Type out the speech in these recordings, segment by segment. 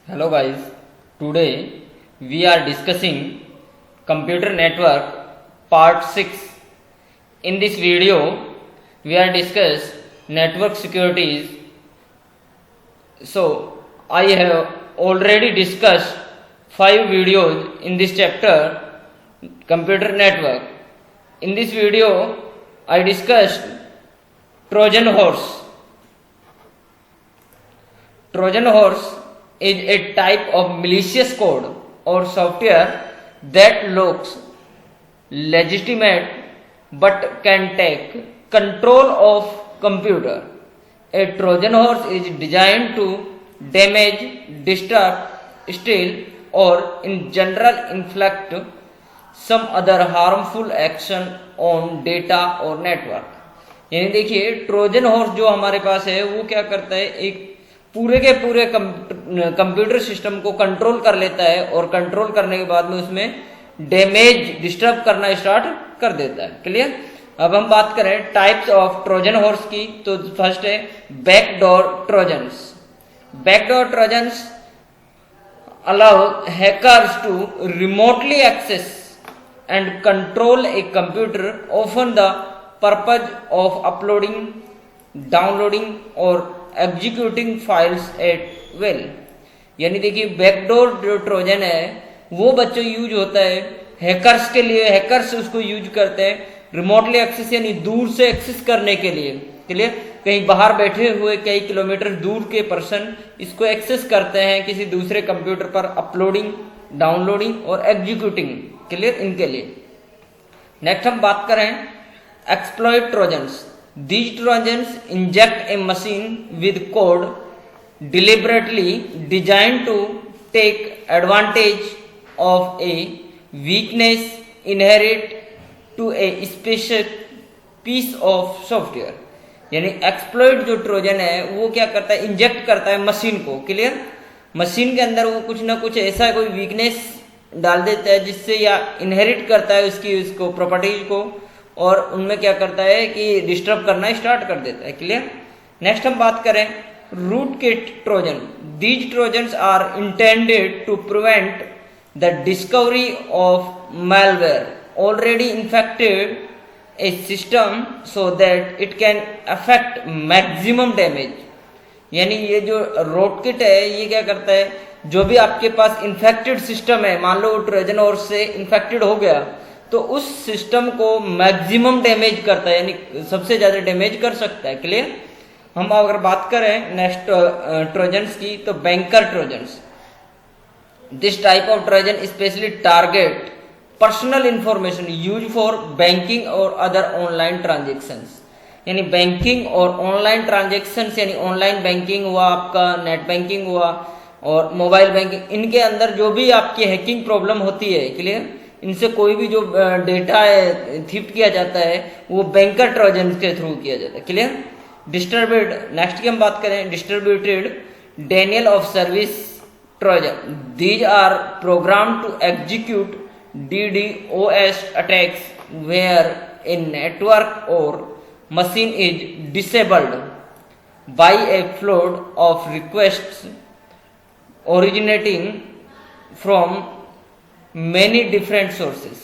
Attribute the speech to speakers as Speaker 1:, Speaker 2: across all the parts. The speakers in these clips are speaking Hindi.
Speaker 1: Hello guys, today we are discussing computer network part 6. In this video we are discuss network securities. So I have already discussed 5 videos in this chapter computer network. In this video I discussed Trojan horse. Trojan horse is a type of malicious code or software that looks legitimate but can take control of computer. A Trojan horse is designed to damage, disturb, steal or in general inflict some other harmful action on data or network. यानी देखिए ट्रोजन हॉर्स जो हमारे पास है वो क्या करता है, एक पूरे के पूरे कंप्यूटर सिस्टम को कंट्रोल कर लेता है और कंट्रोल करने के बाद में उसमें डैमेज डिस्टर्ब करना स्टार्ट कर देता है। क्लियर। अब हम बात करें टाइप्स ऑफ ट्रोजन हॉर्स की, तो फर्स्ट है backdoor Trojans. Backdoor Trojans allow hackers to remotely access and control a computer often the purpose of uploading, downloading और एग्जीक्यूटिंग फाइल्स एट वेल। यानी देखिए बैकडोर जो ट्रोजन है वो बच्चों यूज होता है हैकर्स के लिए। हैकर्स उसको यूज करते हैं रिमोटली एक्सेस यानी दूर से एक्सेस करने के लिए। क्लियर। कहीं बाहर बैठे हुए कई किलोमीटर दूर के पर्सन इसको एक्सेस करते हैं किसी दूसरे कंप्यूटर पर अपलोडिंग, डाउनलोडिंग और एग्जीक्यूटिंग। क्लियर। इनके लिए नेक्स्ट हम बात करें exploit trojans. These trojans inject a machine with code deliberately designed to take advantage of a weakness inherent to a specific piece of software। यानी एक्सप्लॉइट जो ट्रोजन है वो क्या करता है, इंजेक्ट करता है मशीन को। क्लियर। मशीन के अंदर वो कुछ ना कुछ ऐसा कोई वीकनेस डाल देता है जिससे या इनहेरिट करता है उसको प्रॉपर्टीज को और उनमें क्या करता है कि डिस्टर्ब करना स्टार्ट कर देता है। क्लियर। नेक्स्ट हम बात करें rootkit Trojan. These Trojans are intended to prevent the discovery of malware already infected a system so that it can affect maximum damage। यानी ये जो रूट किट है ये क्या करता है, जो भी आपके पास इन्फेक्टेड सिस्टम है, मान लो ट्रोजन और से इन्फेक्टेड हो गया तो उस सिस्टम को मैक्सिमम डैमेज करता है, यानी सबसे ज्यादा डैमेज कर सकता है। क्लियर। हम अगर बात करें नेक्स्ट ट्रोजन्स की तो banker trojans. This type of Trojan specially target personal information use for banking और अदर ऑनलाइन ट्रांजेक्शंस। यानी बैंकिंग और ऑनलाइन ट्रांजेक्शंस यानी ऑनलाइन बैंकिंग हुआ, आपका नेट बैंकिंग हुआ और मोबाइल बैंकिंग, इनके अंदर जो भी आपकी हैकिंग प्रॉब्लम होती है। क्लियर। इनसे कोई भी जो डेटा है थिफ्ट किया जाता है वो बैंकर ट्रोजन के थ्रू किया जाता है। क्लियर। डिस्ट्रीब्यूटेड, नेक्स्ट की हम बात करें distributed denial of service Trojan. These are program to execute DDoS attacks where a network or machine is disabled by a flood of requests originating from many different sources।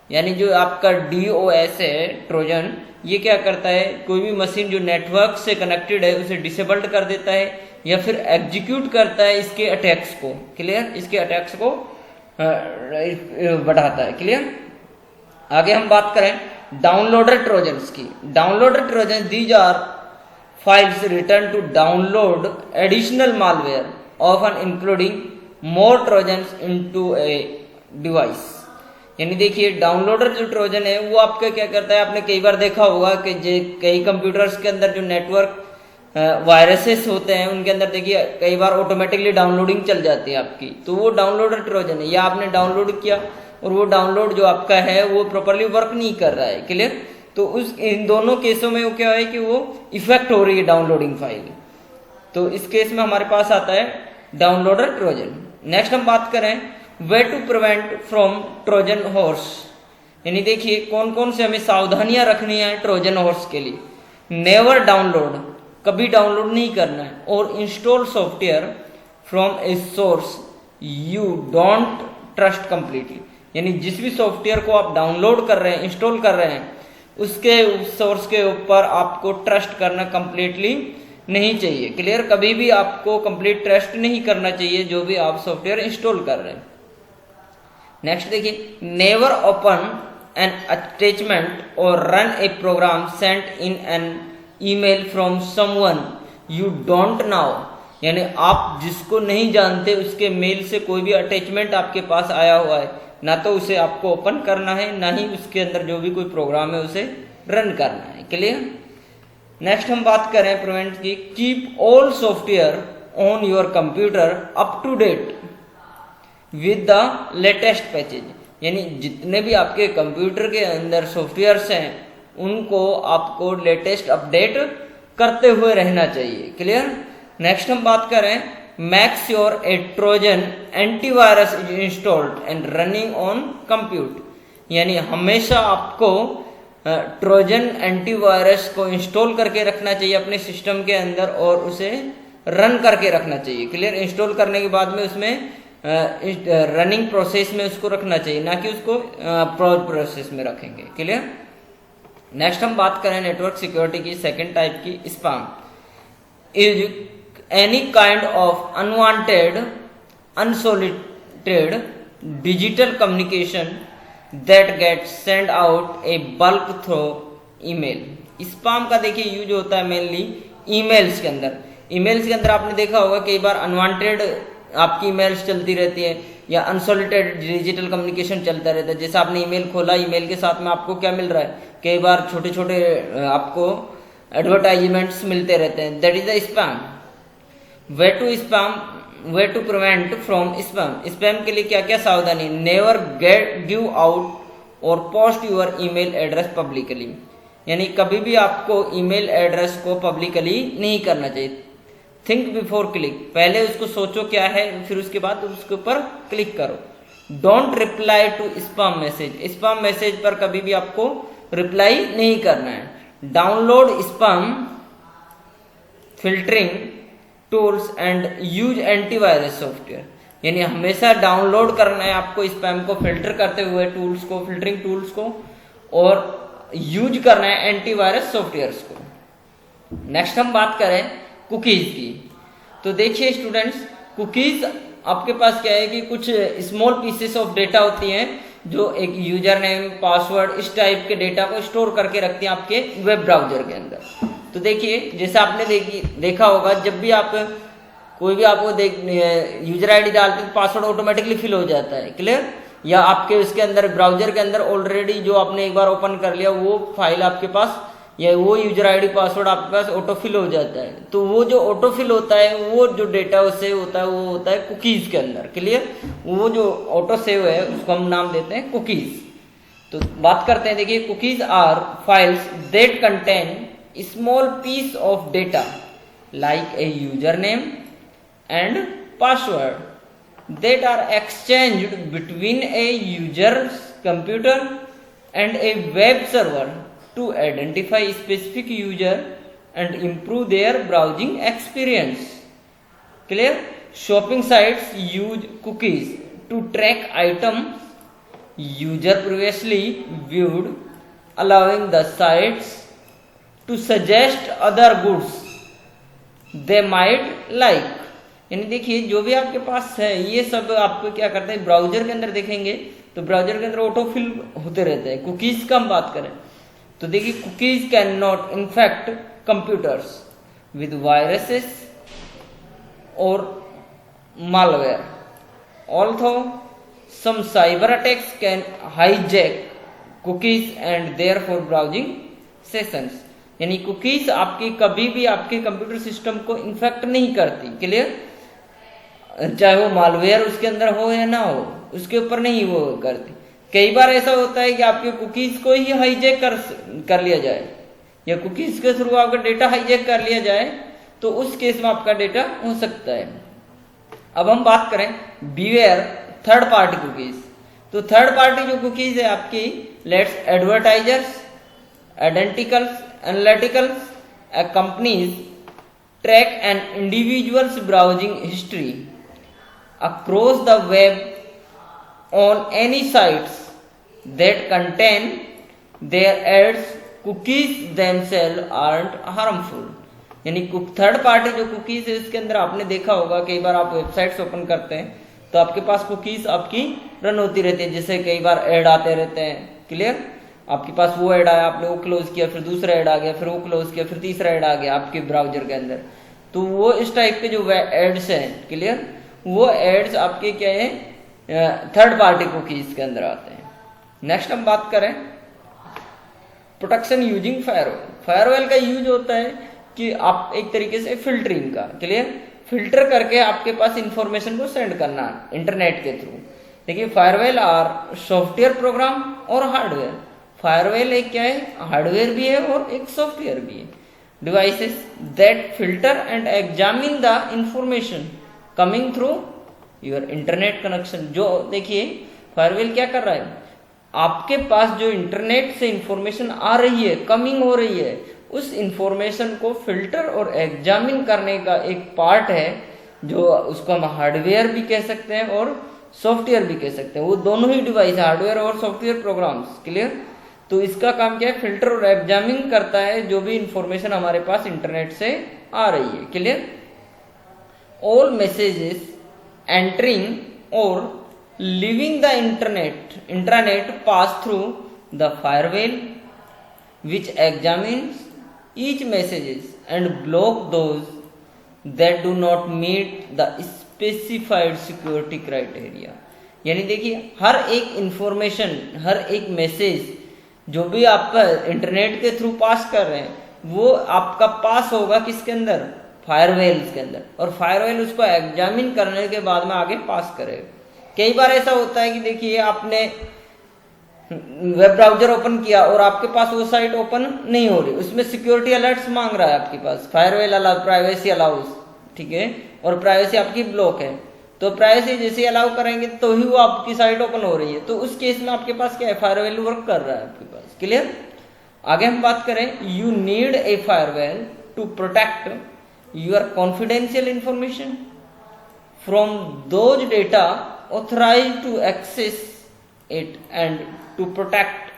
Speaker 1: यानी जो आपका DOS है ट्रोजन, ये क्या करता है, कोई भी मशीन जो नेटवर्क से कनेक्टेड है उसे डिसेबल्ड कर देता है या फिर एग्जीक्यूट करता है इसके अटैक्स को। क्लियर। इसके अटैक्स को बढ़ाता है। क्लियर। आगे हम बात करें डाउनलोडर ट्रोजन्स की। Downloader Trojan these are files return to download additional malware often including more Trojans into a device. यानी देखिए डाउनलोडर जो ट्रोजन है वो आपका क्या करता है, आपने कई बार देखा होगा कि कई कंप्यूटर्स के अंदर जो नेटवर्क वायरसेस होते हैं उनके अंदर देखिए कई बार ऑटोमेटिकली डाउनलोडिंग चल जाती है आपकी, तो वो डाउनलोडर ट्रोजन है। या आपने डाउनलोड किया और वो डाउनलोड जो आपका है वो प्रॉपर्ली वर्क नहीं कर रहा है। क्लियर। तो उस इन दोनों केसों में वो क्या है कि वो इफेक्ट हो रही है डाउनलोडिंग फाइल, तो इस केस में हमारे पास आता है डाउनलोडर ट्रोजन। नेक्स्ट हम बात करें way to prevent from Trojan horse. यानी देखिए कौन कौन से हमें सावधानियां रखनी है ट्रोजन हॉर्स के लिए। नेवर डाउनलोड, कभी डाउनलोड नहीं करना है, और install software from a source you don't trust completely, यानी जिस भी सॉफ्टवेयर को आप डाउनलोड कर रहे हैं, इंस्टॉल कर रहे हैं, उसके सोर्स के ऊपर आपको ट्रस्ट करना कंप्लीटली नहीं चाहिए। क्लियर? कभी भी आपको कंप्लीट ट्रस्ट नहीं करना चाहिए जो भी आप सॉफ्टवेयर इंस्टॉल कर रहे हैं। नेक्स्ट देखिए, never open an attachment or run a program sent in an email from someone you don't know, यानी आप जिसको नहीं जानते उसके मेल से कोई भी अटैचमेंट आपके पास आया हुआ है, ना तो उसे आपको ओपन करना है, ना ही उसके अंदर जो भी कोई प्रोग्राम है उसे रन करना है। क्लियर? नेक्स्ट हम बात करें प्रिवेंट की, keep all software on your computer up to date with the latest patches, यानी जितने भी आपके कंप्यूटर के अंदर सॉफ्टवेयर्स हैं उनको आपको लेटेस्ट अपडेट करते हुए रहना चाहिए। क्लियर? नेक्स्ट हम बात करें, make sure A Trojan antivirus is installed and running on computer, यानी हमेशा आपको ट्रोजन एंटीवायरस को इंस्टॉल करके रखना चाहिए अपने सिस्टम के अंदर और उसे रन करके रखना चाहिए। क्लियर? इंस्टॉल करने के बाद में उसमें रनिंग प्रोसेस में उसको रखना चाहिए, ना कि उसको प्रोसेस में रखेंगे। क्लियर? नेक्स्ट हम बात करें नेटवर्क सिक्योरिटी की सेकंड टाइप की, spam is any kind of unwanted unsolicited digital communication that get send out a bulk through email. Spam का देखिए यूज होता है मेनली ईमेल्स के अंदर। ईमेल्स के अंदर आपने देखा होगा कई बार अनवांटेड आपकी ईमेल्स चलती रहती है या अनसोलिटेड डिजिटल कम्युनिकेशन चलता रहता है। जैसे आपने ईमेल खोला, ईमेल के साथ में आपको क्या मिल रहा है, कई बार छोटे छोटे आपको एडवर्टाइजमेंट्स मिलते रहते हैं, that is the spam. Way to prevent from spam, spam के लिए क्या क्या सावधानी, never give out or post your email address publicly, यानी कभी भी आपको ईमेल एड्रेस को पब्लिकली नहीं करना चाहिए। थिंक बिफोर क्लिक, पहले उसको सोचो क्या है, फिर उसके बाद उसके ऊपर क्लिक करो। Don't reply to spam message, spam message पर कभी भी आपको रिप्लाई नहीं करना है। Download spam filtering tools and use antivirus software, यानी हमेशा डाउनलोड करना है आपको स्पैम को फिल्टर करते हुए टूल्स को, फिल्टरिंग टूल्स को, और यूज करना है एंटीवायरस सॉफ्टवेयर्स को। नेक्स्ट हम बात करें कुकीज की, तो देखिए स्टूडेंट्स, कुकीज आपके पास क्या है कि कुछ स्मॉल पीसेस ऑफ डेटा होती हैं जो एक यूजर नेम, पासवर्ड, इस टाइप के डेटा को स्टोर करके रखती हैं आपके वेब ब्राउजर के अंदर। तो देखिए जैसे आपने देखा होगा, जब भी आप कोई भी आपको यूजर आईडी डालते हैं पासवर्ड ऑटोमेटिकली फिल हो जाता है। क्लियर? या आपके उसके अंदर ब्राउजर के अंदर ऑलरेडी जो आपने एक बार ओपन कर लिया वो फाइल आपके पास या वो यूजर आईडी पासवर्ड आपके पास ऑटोफिल हो जाता है। तो वो जो ऑटोफिल होता है, वो जो डेटा उससे होता है, वो होता है कुकीज के अंदर। क्लियर? वो जो ऑटो सेव है उसको हम नाम देते हैं कुकीज। तो बात करते हैं, देखिए cookies are files that contain small piece of data like a user name and password that are exchanged between a user's computer and a web server to identify specific user and improve their browsing experience. Clear? Shopping sites use cookies to track items user previously viewed, allowing the sites to suggest other goods they might like. यानी देखिए जो भी आपके पास है ये सब आपको क्या करते हैं, ब्राउजर के अंदर देखेंगे तो ब्राउजर के अंदर ऑटोफिल होते रहते हैं। कुकीज का हम बात करें तो देखिए cookies can not infect computers with viruses और malware, although some cyber attacks can hijack cookies and therefore browsing sessions। यानी कुकीज आपकी कभी भी आपके कंप्यूटर सिस्टम को इन्फेक्ट नहीं करती। क्लियर? चाहे वो मालवेयर उसके अंदर हो या ना हो, उसके ऊपर नहीं वो करती। कई बार ऐसा होता है कि आपके कुकीज को ही हाईजैक कर लिया जाए या कुकीज के थ्रू आपका डेटा हाईजैक कर लिया जाए, तो उस केस में आपका डेटा हो सकता है। अब हम बात करें बीवेयर थर्ड पार्टी कुकीज। तो थर्ड पार्टी जो कुकीज है आपकी, lets advertisers, identicals, analyticals, companies track an individuals browsing history across the web on any sites that contain their ads, cookies themselves aren't harmful. यानी थर्ड पार्टी जो कुकीज है उसके अंदर आपने देखा होगा कई बार आप वेबसाइट्स ओपन करते हैं तो आपके पास कुकीज आपकी रन होती रहती है, जैसे कई बार ऐड आते रहते हैं। क्लियर? आपके पास वो ऐड आया, आपने वो क्लोज किया, फिर दूसरा ऐड आ गया, फिर वो क्लोज किया, फिर तीसरा ऐड आ गया आपके ब्राउजर के अंदर। तो वो इस टाइप के जो एड्स हैं, क्लियर, वो एड्स आपके क्या है, थर्ड पार्टी कुकीज के अंदर आते हैं। नेक्स्ट हम बात करें प्रोटेक्शन यूजिंग फायरवॉल। फायरवॉल का यूज होता है कि आप एक तरीके से फिल्टरिंग का, क्लियर, फिल्टर करके आपके पास इंफॉर्मेशन को सेंड करना इंटरनेट के थ्रू। देखिए फायरवॉल आर सॉफ्टवेयर प्रोग्राम और हार्डवेयर। फायरवॉल एक क्या है, हार्डवेयर भी है और एक सॉफ्टवेयर भी है। Devices that filter and examine the information coming through your internet connection. जो देखिए फायरवॉल क्या कर रहा है, आपके पास जो इंटरनेट से इंफॉर्मेशन आ रही है, कमिंग हो रही है, उस इंफॉर्मेशन को फिल्टर और एग्जामिन करने का एक पार्ट है, जो उसको हम हार्डवेयर भी कह सकते हैं और सॉफ्टवेयर भी कह सकते हैं। वो दोनों ही डिवाइस, हार्डवेयर और सॉफ्टवेयर प्रोग्राम्स। क्लियर? तो इसका काम क्या है, फिल्टर और एग्जामिन करता है जो भी इंफॉर्मेशन हमारे पास इंटरनेट से आ रही है। क्लियर? ऑल मैसेजेस एंटरिंग और leaving the internet pass through the firewall which examines each messages and block those that do not meet the specified security criteria। यानी देखिए हर एक इंफॉर्मेशन, हर एक मैसेज जो भी आप इंटरनेट के थ्रू पास कर रहे हैं वो आपका पास होगा किसके अंदर, फायरवॉल के अंदर, और फायरवॉल उसको एग्जामिन करने के बाद में आगे पास करेगा। कई बार ऐसा होता है कि देखिए आपने वेब ब्राउजर ओपन किया और आपके पास वो साइट ओपन नहीं हो रही, उसमें सिक्योरिटी अलर्ट्स मांग रहा है आपके पास, फायरवॉल अलाउ, प्राइवेसी अलाउज, ठीक है, और प्राइवेसी आपकी ब्लॉक है। तो प्राइवेसी जैसे अलाउ करेंगे तो ही वो आपकी साइट ओपन हो रही है। तो उस केस में आपके पास क्या है, फायरवॉल वर्क कर रहा है आपके पास। क्लियर? आगे हम बात करें, you need a firewall to protect your confidential information from those data authorised to access it and to protect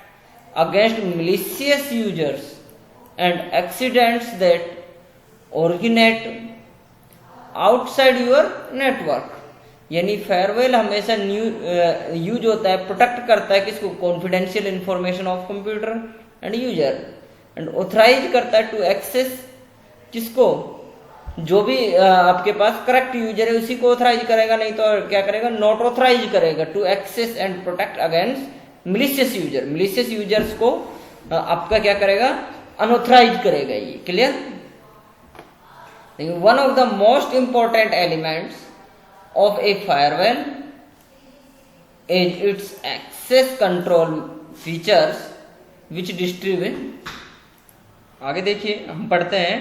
Speaker 1: against malicious users and accidents that originate outside your network। यानी फायरवॉल हमेशा यूज होता है, प्रोटेक्ट करता है किसको, confidential information of computer and user, and authorise करता है टू एक्सेस किसको, जो भी आपके पास करेक्ट यूजर है उसी को ऑथराइज करेगा, नहीं तो क्या करेगा, नॉट ऑथराइज करेगा, to access and protect against malicious user. Malicious users को आपका क्या करेगा, अनऑथराइज करेगा ये। Clear? One of the most important elements of a firewall is its access control features which distribute. आगे देखिए हम पढ़ते हैं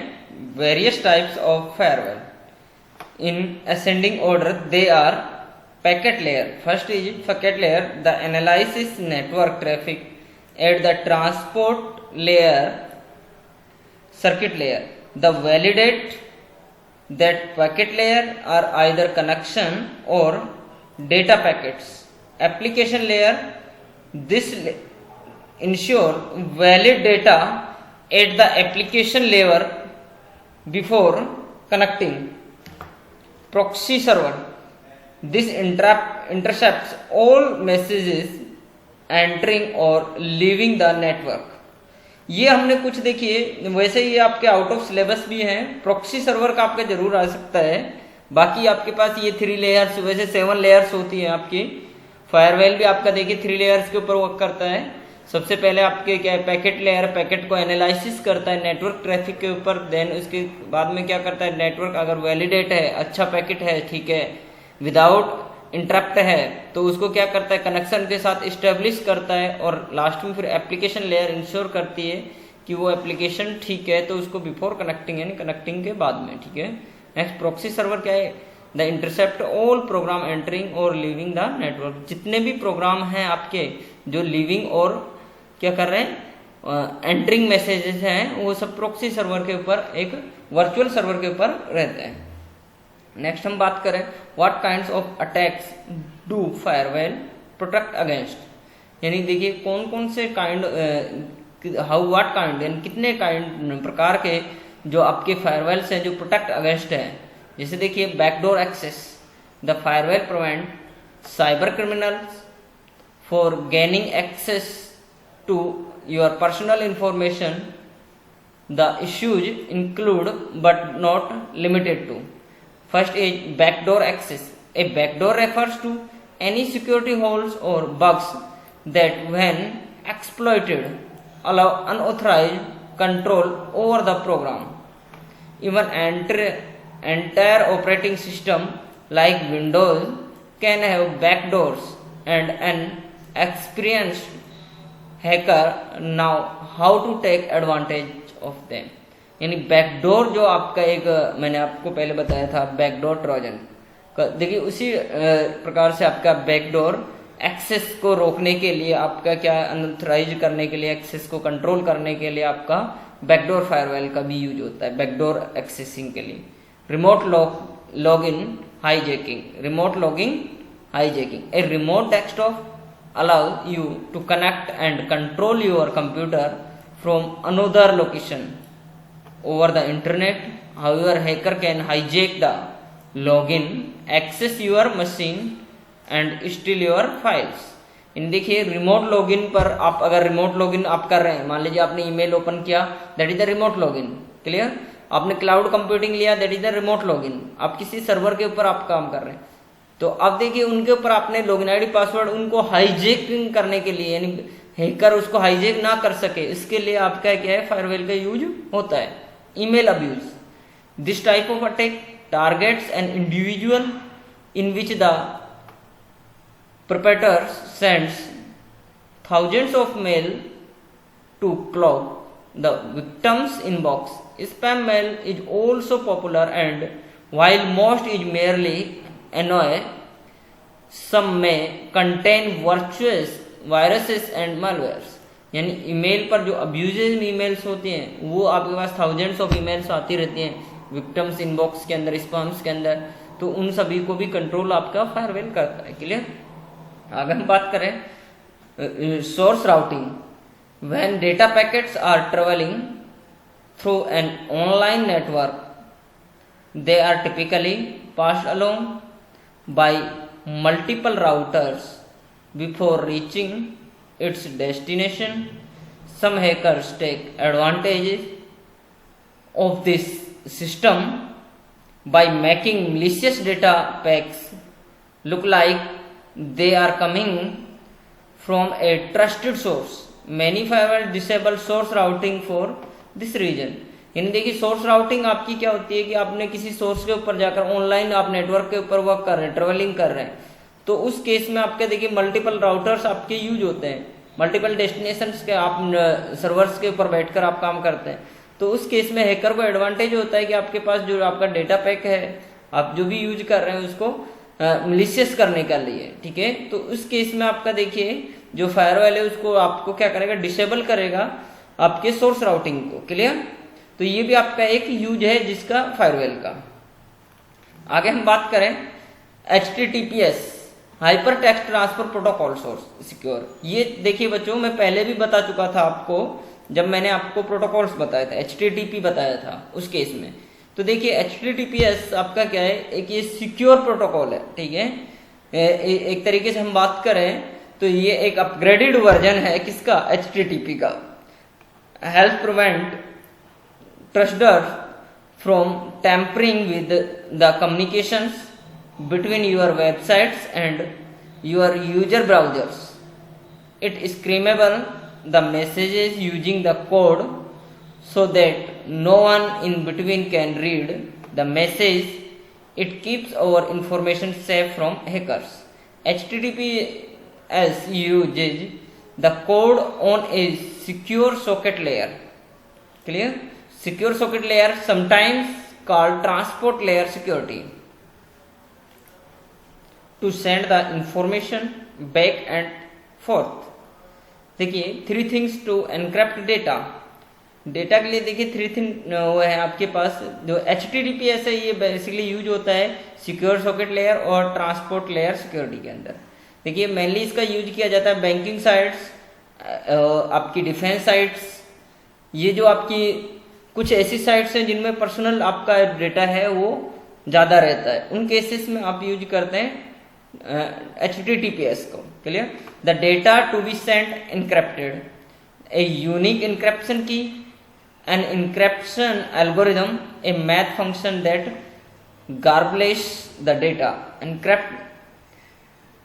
Speaker 1: various types of firewall in ascending order। they are packet layer, first is packet layer, the analysis network traffic at the transport layer, circuit layer, the validate that packet layer are either connection or data packets, application layer, this ensure valid data at the application layer before connecting, proxy server, this intercepts all messages entering or leaving the network। ये हमने कुछ देखिए, वैसे ये आपके आउट ऑफ सिलेबस भी हैं, प्रॉक्सी सर्वर का आपका जरूर आ सकता है। बाकी आपके पास ये 3 लेयर्स, वैसे 7 लेयर्स होती है आपकी। फायरवॉल भी आपका देखिए 3 लेयर्स के ऊपर वर्क करता है। सबसे पहले आपके क्या है, पैकेट लेयर, पैकेट को एनालिसिस करता है नेटवर्क ट्रैफिक के ऊपर, देन उसके बाद में क्या करता है, नेटवर्क अगर वैलिडेट है, अच्छा पैकेट है, ठीक है, विदाउट इंटरप्ट है, तो उसको क्या करता है, कनेक्शन के साथ इस्टेब्लिश करता है, और लास्ट में फिर एप्लीकेशन लेयर इंश्योर करती है कि वो एप्लीकेशन ठीक है, तो उसको बिफोर कनेक्टिंग यानी कनेक्टिंग के बाद में, ठीक है। नेक्स्ट प्रॉक्सी सर्वर क्या है, the intercept all programme entering और लीविंग द नेटवर्क। जितने भी प्रोग्राम हैं आपके जो लीविंग और क्या कर रहे हैं, एंटरिंग मैसेजेस हैं, वो सब प्रॉक्सी सर्वर के ऊपर, एक वर्चुअल सर्वर के ऊपर रहते हैं। नेक्स्ट हम बात करें what kinds of attacks do firewall protect against, यानी देखिए कौन कौन से काइंड, हाउ व्हाट काइंड, यानी कितने काइंड प्रकार के जो आपके फायरवेल से जो प्रोटेक्ट अगेंस्ट है। जैसे देखिए backdoor access, the firewall prevent cyber criminals for gaining access to your personal information. The issues include but not limited to. First is backdoor access. A backdoor refers to any security holes or bugs that when exploited allow unauthorized control over the program. Even entire operating system like Windows can have backdoors, and an experienced hacker know how to take advantage of them. यानी बैकडोर जो आपका एक मैंने आपको पहले बताया था बैकडोर ट्रोजन, देखिए उसी प्रकार से आपका बैकडोर एक्सेस को रोकने के लिए, आपका क्या अनऑथराइज करने के लिए, एक्सेस को कंट्रोल करने के लिए आपका बैकडोर फायरवेल का भी यूज होता है बैकडोर एक्सेसिंग के लिए। Remote login hijacking, remote logging hijacking, a remote desktop allow you to connect and control your computer from another location over the internet. However, hacker can hijack the login, access your machine and steal your files. इन देखिए रिमोट लॉगिन पर आप अगर रिमोट लॉगिन आप कर रहे हैं, मान लीजिए आपने ईमेल ओपन किया, that is the remote login, clear. आपने क्लाउड कंप्यूटिंग लिया, that is the remote login. आप किसी सर्वर के ऊपर आप काम कर रहे हैं, तो अब देखिए उनके ऊपर आपने लॉगिन आईडी पासवर्ड उनको हाईजैकिंग करने के लिए, यानी हैकर उसको हाईजैक ना कर सके, इसके लिए आपका क्या है फायरवेल का यूज होता है। Email abuse, this type of attack targets an individual in which the perpetrator sends thousands of mail to clog the victim's inbox. Spam mail is also popular, and while most is merely annoy, some may contain virtuous viruses and malwares. यानी ईमेल पर जो अब्यूजिव ईमेल्स होती हैं वो आपके पास थाउजेंड्स ऑफ ईमेल्स आती रहती हैं विक्टिम्स इनबॉक्स के अंदर, स्पैम्स के अंदर, तो उन सभी को भी कंट्रोल आपका फायरवेल करता है, क्लियर। आगे हम बात करें source routing, when data packets are travelling through an online network they are typically passed along by multiple routers before reaching its destination. Some hackers take advantage of this system by making malicious data packs look like they are coming from a trusted source. Many firewalls disable source routing for this reason. यानी देखिए सोर्स राउटिंग आपकी क्या होती है कि आपने किसी सोर्स के ऊपर जाकर ऑनलाइन आप नेटवर्क के ऊपर वर्क कर रहे हैं, ट्रेवलिंग कर रहे हैं, तो उस केस में आपके देखिए मल्टीपल राउटर्स आपके यूज होते हैं, मल्टीपल डेस्टिनेशंस के आप सर्वर्स के ऊपर बैठकर आप काम करते हैं, तो उस केस में हैकर को एडवांटेज होता है कि आपके पास जो आपका डेटा पैक है आप जो भी यूज कर रहे हैं उसको मलिशियस करने के लिए, ठीक है। तो उस केस में आपका देखिए जो फायरवॉल है उसको आपको क्या करेगा, डिसेबल करेगा आपके सोर्स राउटिंग को, क्लियर। तो ये भी आपका एक यूज है जिसका फायरवॉल का। आगे हम बात करें HTTPS, hyper text transfer protocol source secure. ये देखिए बच्चों मैं पहले भी बता चुका था आपको जब मैंने आपको प्रोटोकॉल्स बताया था, HTTP बताया था उस केस में। तो देखिए HTTPS आपका क्या है, एक ये सिक्योर प्रोटोकॉल है, ठीक है। एक तरीके से हम बात करें तो ये एक अपग्रेडेड वर्जन है किसका, HTTP का। Help prevent intruders from tampering with the communications between your websites and your user browsers. It is screamable the messages using the code so that no one in between can read the message. It keeps our information safe from hackers. HTTPS uses the code on a secure socket layer. Clear? Secure socket layer, sometimes called transport layer security, to send the information back and forth. देखिए 3 things to encrypt data. Data के लिए देखिए थ्री थिंग वो है आपके पास। जो HTTPS है ये बेसिकली यूज होता है सिक्योर सॉकेट लेयर और ट्रांसपोर्ट लेयर सिक्योरिटी के अंदर। देखिए मेनली इसका यूज किया जाता है बैंकिंग साइट्स, आपकी डिफेंस साइट्स, ये जो आपकी कुछ ऐसी साइट्स हैं जिनमें पर्सनल आपका डेटा है वो ज़्यादा रहता है, उन केसेस में आप यूज करते हैं HTTPS को। Clear? The data to be sent encrypted, a unique encryption key, an encryption algorithm, a math function that garbles the data.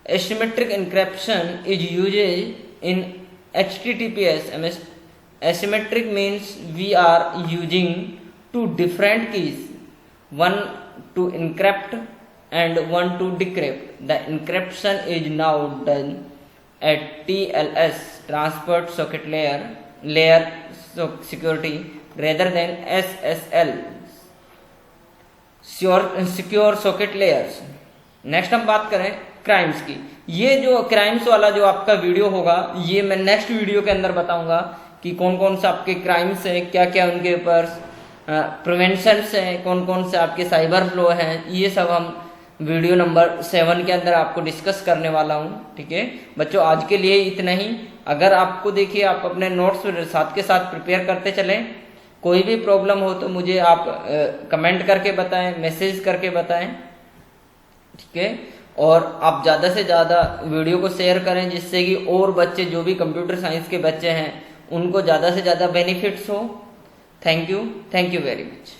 Speaker 1: Asymmetric encryption is used in HTTPS. Asymmetric means we are using two different keys, one to encrypt and one to decrypt. The encryption is now done at TLS, transport socket layer security, rather than SSL, secure socket layers. Next हम बात करें क्राइम्स की। ये जो क्राइम्स वाला जो आपका वीडियो होगा ये मैं नेक्स्ट वीडियो के अंदर बताऊंगा कि कौन कौन से आपके क्राइम्स हैं, क्या क्या उनके ऊपर प्रिवेंशंस हैं, कौन कौन से आपके साइबर फ्लो हैं, ये सब हम वीडियो नंबर 7 के अंदर आपको डिस्कस करने वाला हूँ। ठीक है बच्चों, आज के लिए इतना ही। अगर आपको देखिए आप अपने नोट्स साथ के साथ प्रिपेयर करते चलें, कोई भी प्रॉब्लम हो तो मुझे आप कमेंट करके बताएं, मैसेज करके बताएं। ठीक है, और आप ज़्यादा से ज़्यादा वीडियो को शेयर करें जिससे कि और बच्चे जो भी कंप्यूटर साइंस के बच्चे हैं उनको ज़्यादा से ज़्यादा बेनिफिट्स हो। Thank you very much.